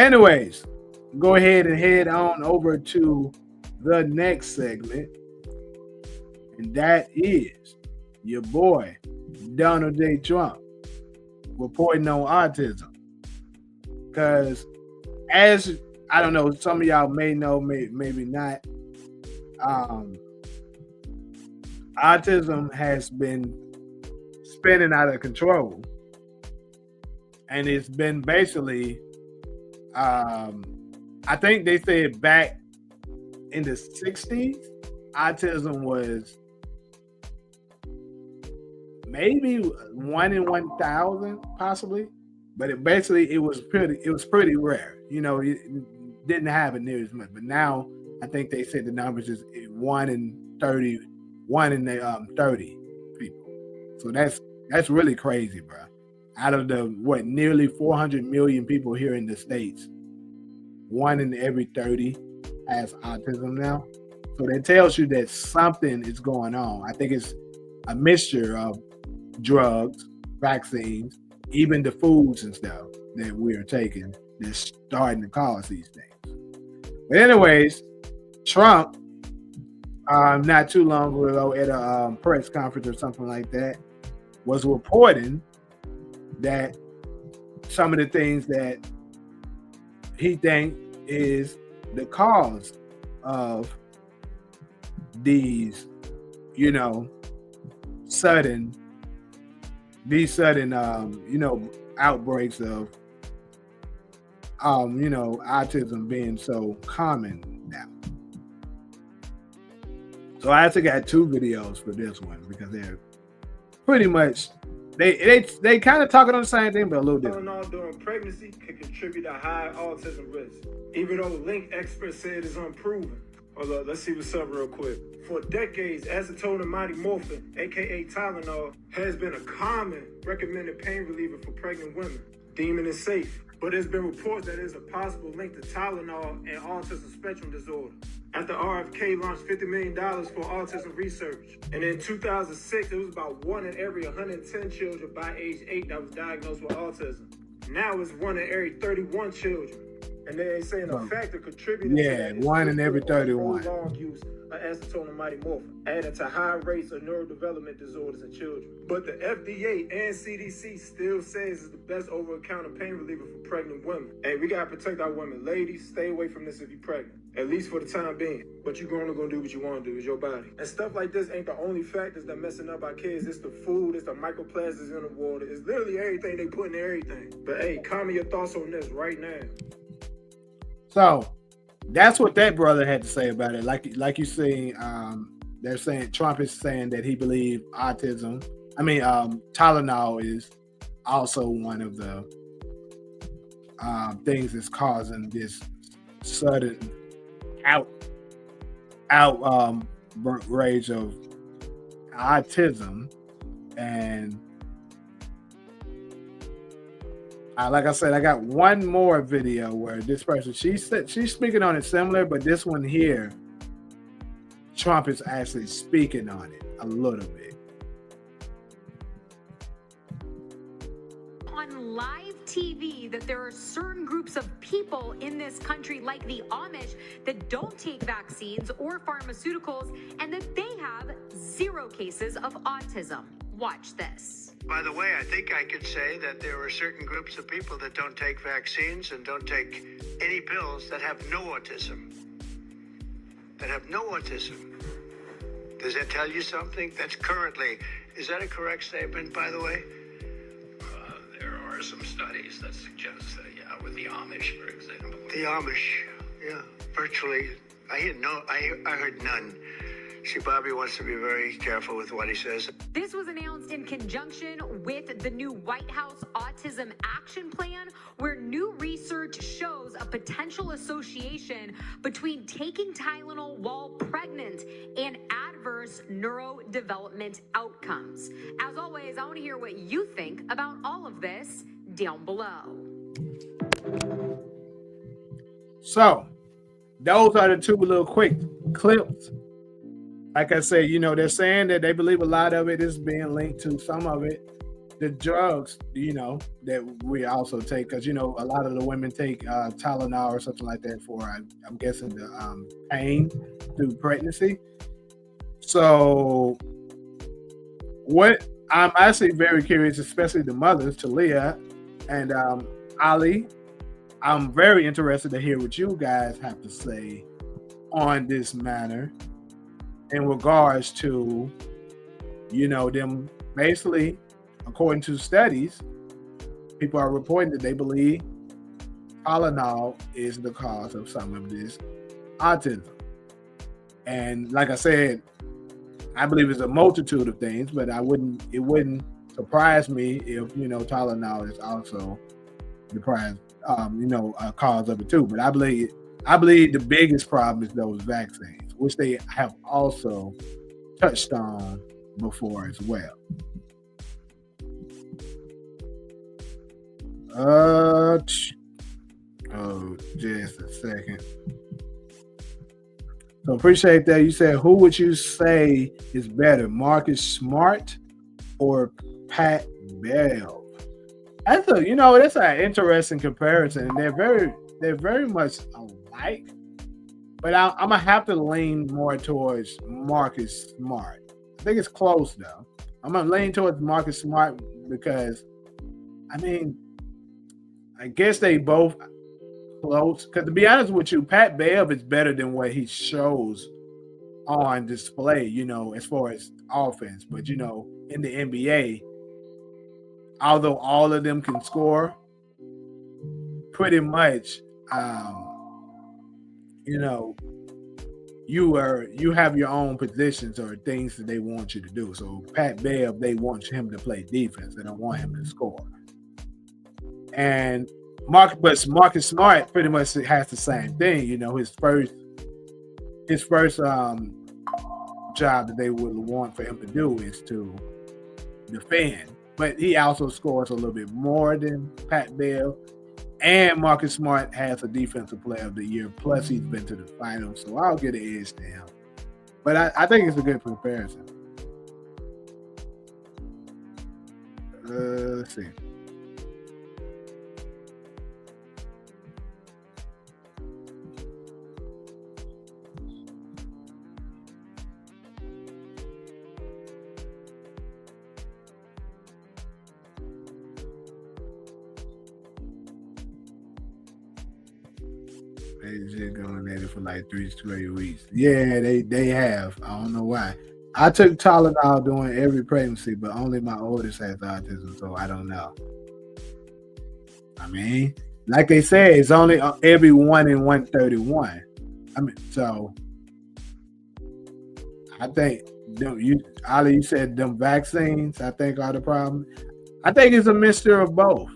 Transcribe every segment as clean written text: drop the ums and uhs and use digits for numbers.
Anyways, go ahead and head on over to the next segment, and that is your boy Donald J. Trump reporting on autism. Because as I don't know, some of y'all may know, maybe not. Autism has been spinning out of control, and it's been basically, I think they said back in the 60s, autism was maybe 1 in 1,000, possibly, but it was pretty rare. You know, it didn't have it near as much. But now I think they said the numbers is 1 in 30, 1 in the 30 people. So that's really crazy, bro. Out of the nearly 400 million people here in the States, 1 in every 30 has autism now. So that tells you that something is going on. I think it's a mixture of drugs, vaccines, even the foods and stuff that we're taking that's starting to cause these things. But anyways, Trump, not too long ago at a press conference or something like that, was reporting that some of the things that he thinks is the cause of these, sudden outbreaks of, autism being so common now. So I actually got 2 videos for this one because they're pretty much they kind of talking on the same thing, but a little different. Tylenol during pregnancy can contribute to high autism risk, even though Link experts said it's unproven. Hold up, let's see what's up real quick. For decades, acetone and morphine, aka Tylenol, has been a common recommended pain reliever for pregnant women, deeming it safe. But there's been reports that there's a possible link to Tylenol and autism spectrum disorder. After RFK launched $50 million for autism research. And in 2006, it was about 1 in every 110 children by age 8 that was diagnosed with autism. Now it's 1 in every 31 children. And they ain't saying a factor contributing to that. 1 in every 31. Prolonged use of acetone and morphine, adding to high rates of neurodevelopment disorders in children. But the FDA and CDC still says it's the best over-the-counter pain reliever for pregnant women. Hey, we gotta protect our women. Ladies, stay away from this if you're pregnant. At least for the time being. But you're only gonna do what you wanna do. It's your body. And stuff like this ain't the only factors that messing up our kids. It's the food, it's the microplastics in the water. It's literally everything they put in everything. But hey, comment your thoughts on this right now. So that's what that brother had to say about it. Like you see, they're saying Trump is saying that he believes Tylenol is also one of the things that's causing this sudden outrage of autism. And like I said, I got one more video where this person, she's speaking on it similar, but this one here, Trump is actually speaking on it a little bit. On live TV that there are certain groups of people in this country, like the Amish, that don't take vaccines or pharmaceuticals, and that they have 0 cases of autism. Watch this. By the way, I think I could say that there are certain groups of people that don't take vaccines and don't take any pills that have no autism. Does that tell you something? Is that a correct statement, by the way? There are some studies that suggest that, with the Amish, for example. The Amish, virtually. I heard none. See, Bobby wants to be very careful with what he says. This was announced in conjunction with the new White House Autism Action Plan, where new research shows a potential association between taking Tylenol while pregnant and adverse neurodevelopment outcomes. As always, I want to hear what you think about all of this down below. So, those are the 2 little quick clips. Like I said, they're saying that they believe a lot of it is being linked to some of it the drugs, that we also take, because a lot of the women take Tylenol or something like that for, I'm guessing, the pain through pregnancy. So, what I'm actually very curious, especially the mothers, Talia and Ali. I'm very interested to hear what you guys have to say on this matter in regards to, them basically, according to studies, people are reporting that they believe Tylenol is the cause of some of this autism. And like I said, I believe it's a multitude of things, but it wouldn't surprise me if, Tylenol is also the prize, a cause of it too. But I believe the biggest problem is those vaccines, which they have also touched on before as well. Just a second. So appreciate that. You said, who would you say is better, Marcus Smart or Pat Bell? That's an interesting comparison. They're very much alike, but I'm gonna have to lean more towards Marcus Smart. I think it's close though. I'm gonna lean towards Marcus Smart because, I guess they both close. Because to be honest with you, Pat Bev is better than what he shows on display, as far as offense. But, in the NBA, although all of them can score, pretty much, you have your own positions or things that they want you to do. So Pat Bev, they want him to play defense. They don't want him to score. And Marcus Smart pretty much has the same thing. His first job that they would want for him to do is to defend. But he also scores a little bit more than Pat Bell. And Marcus Smart has a defensive player of the year. Plus, he's been to the finals. So I'll get an edge to him. But I think it's a good comparison. Let's see. They just going at it for like 3 straight weeks. Yeah, they have. I don't know why. I took Tylenol during every pregnancy, but only my oldest has autism, so I don't know. Like they said, it's only every 1 in 131. So I think Ali, you said them vaccines, I think, are the problem. I think it's a mixture of both.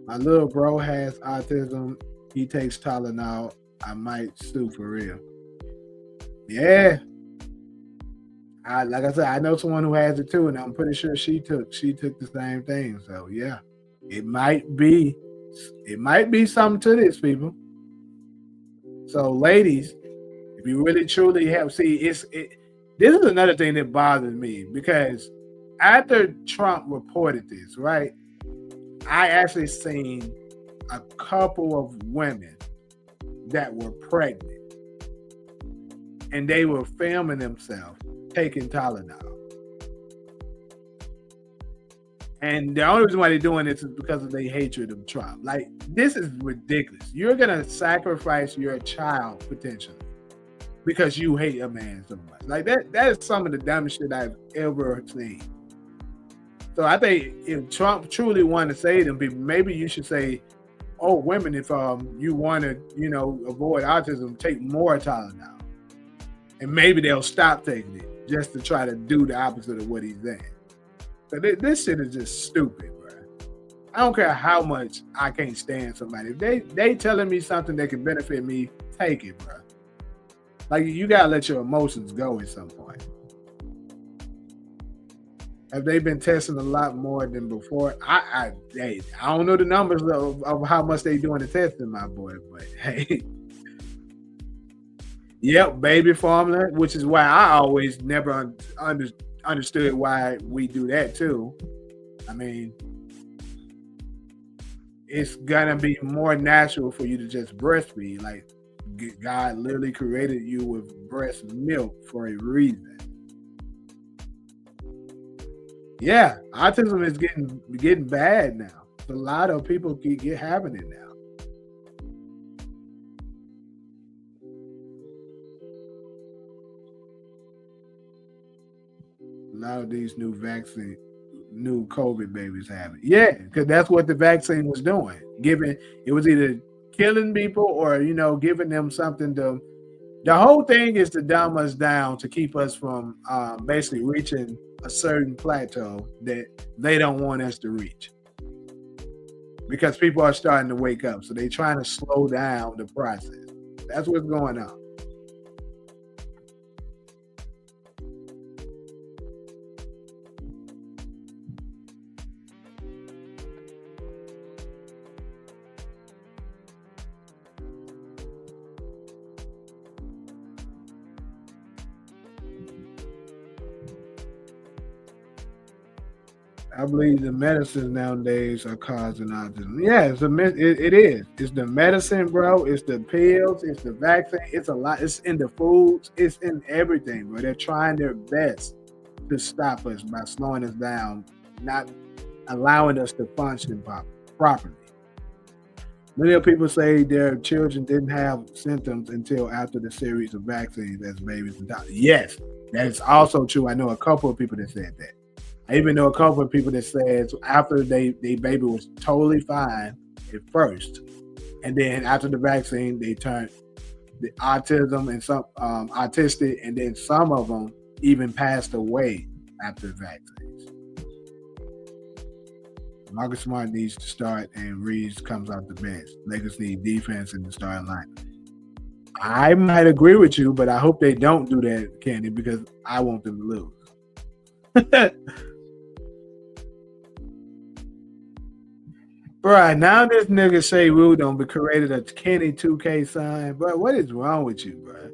My little bro has autism. He takes Tylenol. I might sue for real. Yeah. Like I said, I know someone who has it too, and I'm pretty sure she took the same thing. So yeah, it might be something to this, people. So ladies, if you really truly have, this is another thing that bothers me, because after Trump reported this, right? I actually seen a couple of women that were pregnant, and they were filming themselves taking Tylenol. And the only reason why they're doing this is because of their hatred of Trump. Like, this is ridiculous. You're going to sacrifice your child, potentially, because you hate a man so much. Like, that is some of the dumbest shit I've ever seen. So I think if Trump truly wanted to save them people, maybe you should say, oh, women, if you want to, avoid autism, take more Tylenol. And maybe they'll stop taking it just to try to do the opposite of what he's saying. So this shit is just stupid, bro. I don't care how much I can't stand somebody. If they telling me something that can benefit me, take it, bro. Like, you got to let your emotions go at some point. Have they been testing a lot more than before? I don't know the numbers of how much they doing the testing, my boy, but hey. Yep, baby formula, which is why I always never understood why we do that too. I mean, it's gonna be more natural for you to just breastfeed. Like God literally created you with breast milk for a reason. Yeah, autism is getting bad now. A lot of people get having it now. A lot of these new COVID babies have it. Yeah, because that's what the vaccine was doing. It was either killing people or giving them something to. The whole thing is to dumb us down to keep us from basically reaching a certain plateau that they don't want us to reach. Because people are starting to wake up, so they're trying to slow down the process. That's what's going on. I believe the medicines nowadays are causing autism. Yeah, it is. It's the medicine, bro. It's the pills. It's the vaccine. It's a lot. It's in the foods. It's in everything, bro. They're trying their best to stop us by slowing us down, not allowing us to function properly. Many people say their children didn't have symptoms until after the series of vaccines as babies and toddlers. Yes, that is also true. I know a couple of people that said that. I even know a couple of people that said after they baby was totally fine at first, and then after the vaccine they turned the autism and some autistic, and then some of them even passed away after the vaccines. Marcus Smart needs to start, and Reeves comes out the bench. Lakers need defense in the starting line. I might agree with you, but I hope they don't do that, Candy, because I want them to lose. Bro, now this nigga Shay Rue done be created a Kenny 2K sign. Bro, what is wrong with you, bro?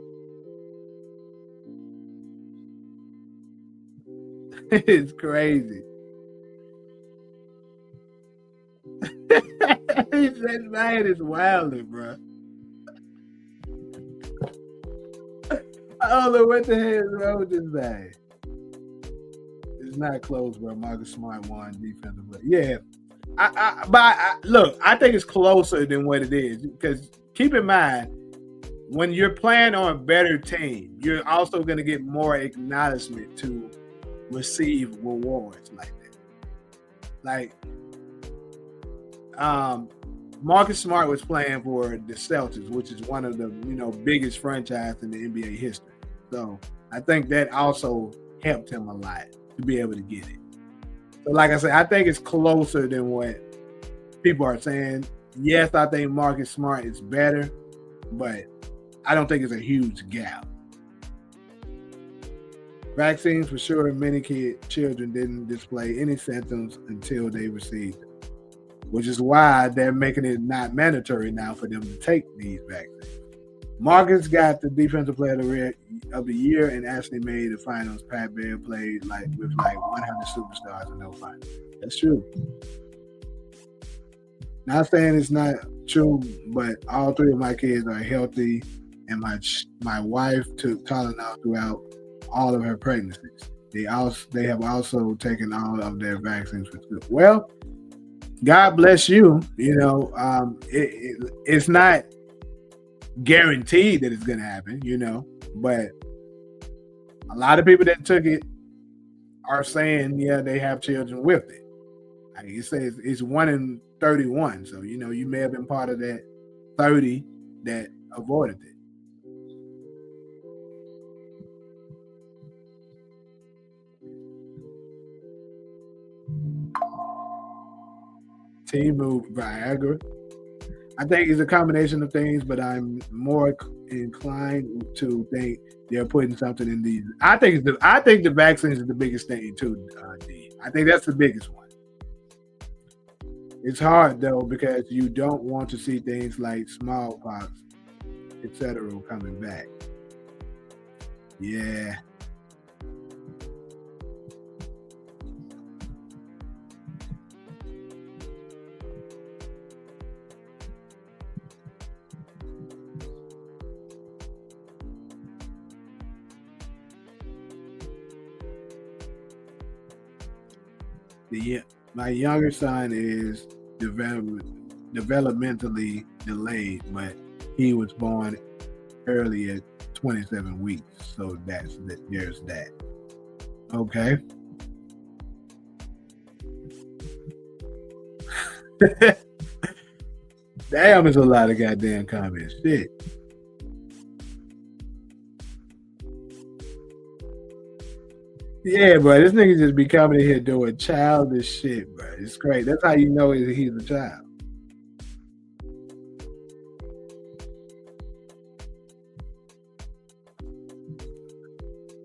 It's crazy. This man is wilding, bro. I don't know what the hell is wrong with this man. It's not close, bro. Marcus Smart won defensive play. Yeah. Look, I think it's closer than what it is, because keep in mind, when you're playing on a better team, you're also going to get more acknowledgement to receive rewards like that. Like, Marcus Smart was playing for the Celtics, which is one of the biggest franchises in the NBA history. So I think that also helped him a lot to be able to get it. So like I said, I think it's closer than what people are saying. Yes, I think Marcus Smart is better, but I don't think it's a huge gap. Vaccines, for sure, many children didn't display any symptoms until they received them, which is why they're making it not mandatory now for them to take these vaccines. Marcus got the defensive player of the year and actually made the finals. Pat Bear played with 100 superstars and no finals. That's true. Not saying it's not true, but all three of my kids are healthy, and my wife took Tylenol throughout all of her pregnancies. They have also taken all of their vaccines for school. Well, God bless you. It's not guaranteed that it's going to happen, but a lot of people that took it are saying, yeah, they have children with it. It says it's 1 in 31. So, you may have been part of that 30 that avoided it. Team move Viagra. I think it's a combination of things, but I'm more inclined to think they're putting something in these. I think the vaccines is the biggest thing too, D. I think that's the biggest one. It's hard though, because you don't want to see things like smallpox, etc. coming back. Yeah. My younger son is developmentally delayed, but he was born early at 27 weeks. So there's that. Okay. Damn, it's a lot of goddamn comments. Shit. Yeah, bro. This nigga just be coming in here doing childish shit, bro. It's great. That's how you know he's a child.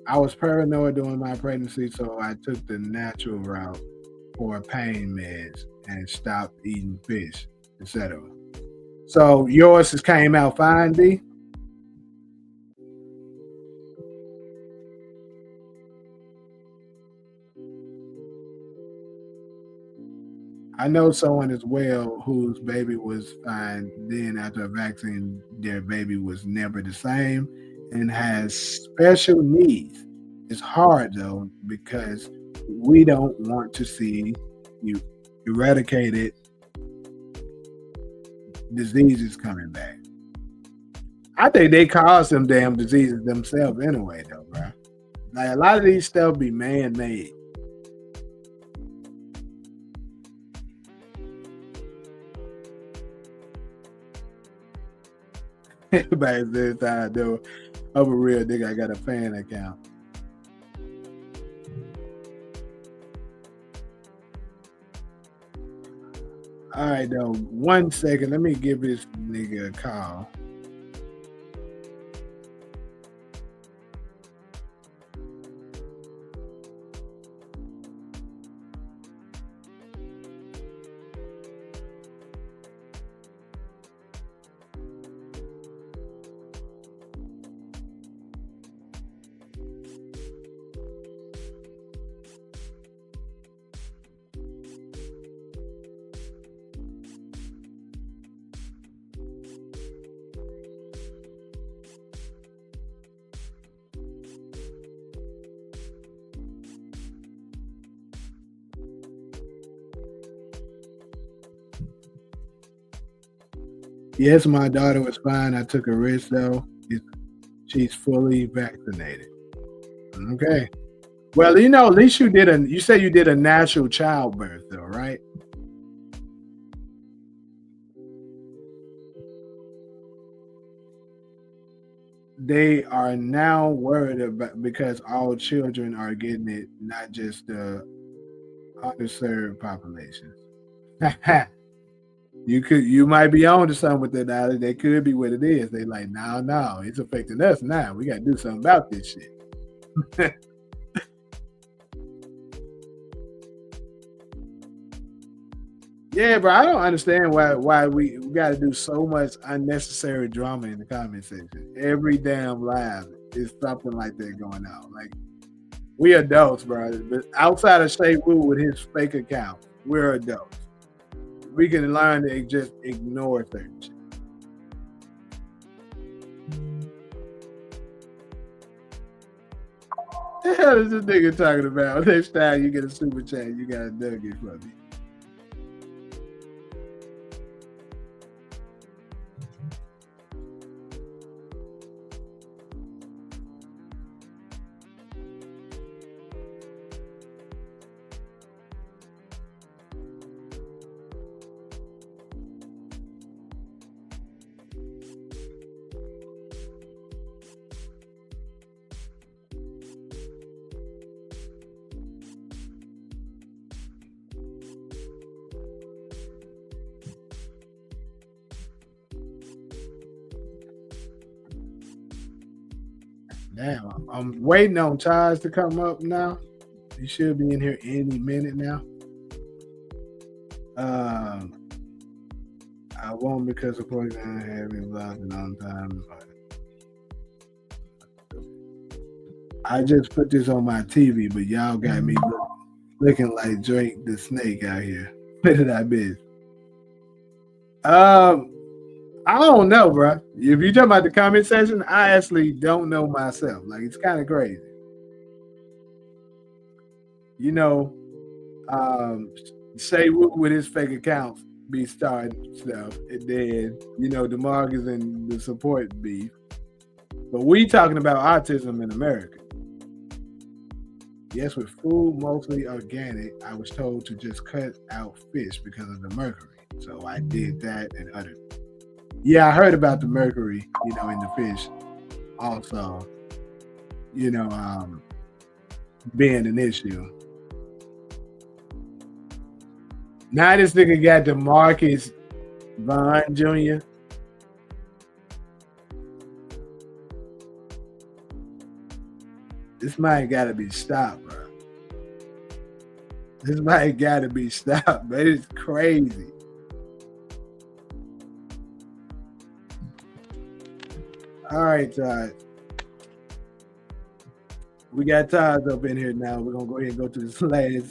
I was paranoid during my pregnancy, so I took the natural route for pain meds and stopped eating fish, etc. So yours just came out fine, D? I know someone as well whose baby was fine. Then after a vaccine, their baby was never the same and has special needs. It's hard though because we don't want to see you eradicated diseases coming back. I think they cause them damn diseases themselves anyway, though, bro. Like a lot of these stuff be man-made. Everybody says I do. I'm a real nigga. I got a fan account. All right, though. 1 second. Let me give this nigga a call. Yes, my daughter was fine. I took a risk though. She's fully vaccinated. Okay. Well, at least you said you did a natural childbirth though, right? They are now worried about because all children are getting it, not just the underserved population. You might be on to something with that, Dolly. They could be what it is. They like, no, it's affecting us now. We got to do something about this shit. Yeah, bro, I don't understand why we got to do so much unnecessary drama in the comment section. Every damn live is something like that going on. Like, we adults, bro. But outside of Shay Wu with his fake account, we're adults. We can learn to just ignore certain shit. The hell is this nigga talking about? Next time you get a super chat, you got a nugget from me. Damn, I'm waiting on Charles to come up now. He should be in here any minute now. I won't because of course I haven't vlogged in a long time. I just put this on my TV, but y'all got me looking like Drake the Snake out here. What did I miss? I don't know, bro. If you talk about the comment section, I actually don't know myself. Like, it's kind of crazy. Say Rook with his fake accounts be starting stuff, and then DeMarcus and the support beef. But we talking about autism in America. Yes, with food mostly organic, I was told to just cut out fish because of the mercury. So I did that and other. Yeah, I heard about the mercury, in the fish. Also, being an issue. Now this nigga got DeMarcus Vaughn Jr. This might gotta be stopped, bro. This might gotta be stopped, but it's crazy. All right, Todd. We got Todd up in here now. We're gonna go ahead and go to this last